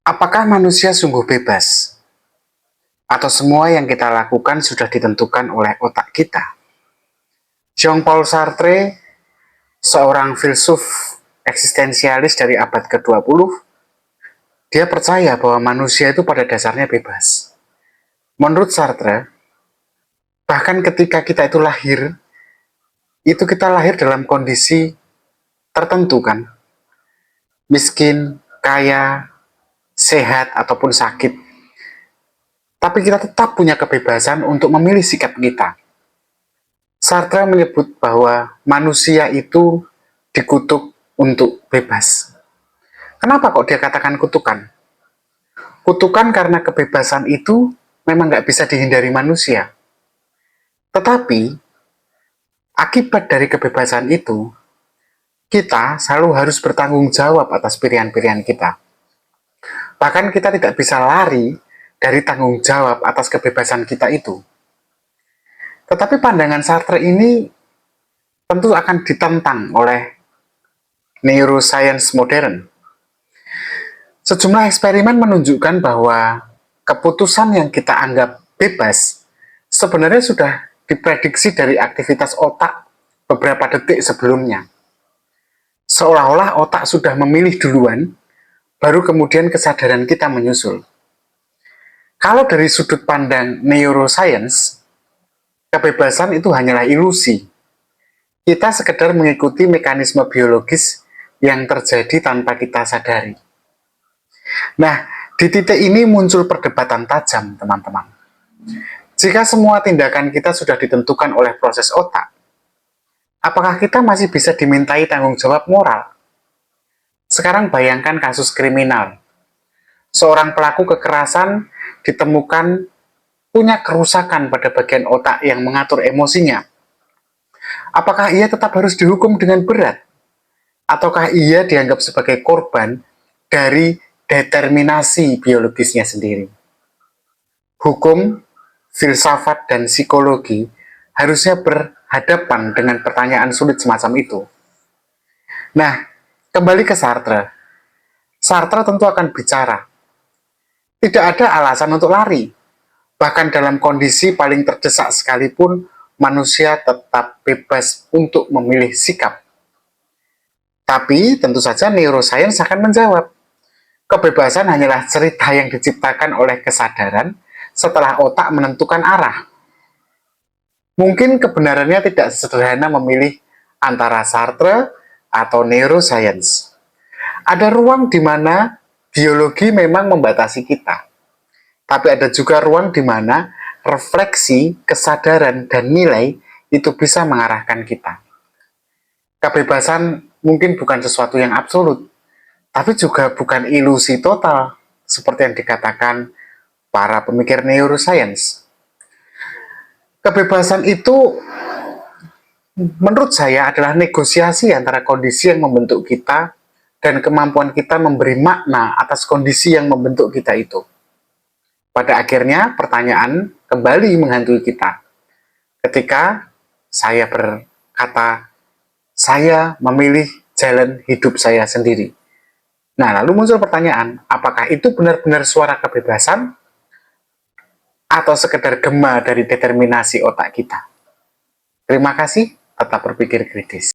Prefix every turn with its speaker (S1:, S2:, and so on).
S1: Apakah manusia sungguh bebas? Atau semua yang kita lakukan sudah ditentukan oleh otak kita? Jean-Paul Sartre, seorang filsuf eksistensialis dari abad ke-20, dia percaya bahwa manusia itu pada dasarnya bebas. Menurut Sartre, bahkan ketika kita itu lahir, itu kita lahir dalam kondisi tertentu kan, miskin, kaya, sehat, ataupun sakit. Tapi kita tetap punya kebebasan untuk memilih sikap kita. Sartre menyebut bahwa manusia itu dikutuk untuk bebas. Kenapa kok dia katakan kutukan? Kutukan karena kebebasan itu memang nggak bisa dihindari manusia. Tetapi, akibat dari kebebasan itu, kita selalu harus bertanggung jawab atas pilihan-pilihan kita. Bahkan kita tidak bisa lari dari tanggung jawab atas kebebasan kita itu. Tetapi pandangan Sartre ini tentu akan ditentang oleh neuroscience modern. Sejumlah eksperimen menunjukkan bahwa keputusan yang kita anggap bebas sebenarnya sudah diprediksi dari aktivitas otak beberapa detik sebelumnya. Seolah-olah otak sudah memilih duluan, baru kemudian kesadaran kita menyusul. Kalau dari sudut pandang neuroscience, kebebasan itu hanyalah ilusi. Kita sekedar mengikuti mekanisme biologis yang terjadi tanpa kita sadari. Nah, di titik ini muncul perdebatan tajam, teman-teman. Jika semua tindakan kita sudah ditentukan oleh proses otak, apakah kita masih bisa dimintai tanggung jawab moral? Sekarang bayangkan kasus kriminal. Seorang pelaku kekerasan ditemukan punya kerusakan pada bagian otak yang mengatur emosinya. Apakah ia tetap harus dihukum dengan berat? Ataukah ia dianggap sebagai korban dari determinasi biologisnya sendiri? Hukum, filsafat, dan psikologi harusnya berhadapan dengan pertanyaan sulit semacam itu. Nah, kembali ke Sartre. Sartre tentu akan bicara. Tidak ada alasan untuk lari. Bahkan dalam kondisi paling terdesak sekalipun, manusia tetap bebas untuk memilih sikap. Tapi tentu saja neuroscience akan menjawab, kebebasan hanyalah cerita yang diciptakan oleh kesadaran setelah otak menentukan arah. Mungkin kebenarannya tidak sederhana memilih antara Sartre atau neuroscience. Ada ruang di mana biologi memang membatasi kita, tapi ada juga ruang di mana refleksi, kesadaran, dan nilai itu bisa mengarahkan kita. Kebebasan mungkin bukan sesuatu yang absolut, tapi juga bukan ilusi total, seperti yang dikatakan para pemikir neuroscience. Kebebasan itu menurut saya adalah negosiasi antara kondisi yang membentuk kita dan kemampuan kita memberi makna atas kondisi yang membentuk kita itu. Pada akhirnya, pertanyaan kembali menghantui kita. Ketika saya berkata, saya memilih jalan hidup saya sendiri. Nah, lalu muncul pertanyaan, apakah itu benar-benar suara kebebasan atau sekedar gema dari determinasi otak kita? Terima kasih, tetap berpikir kritis.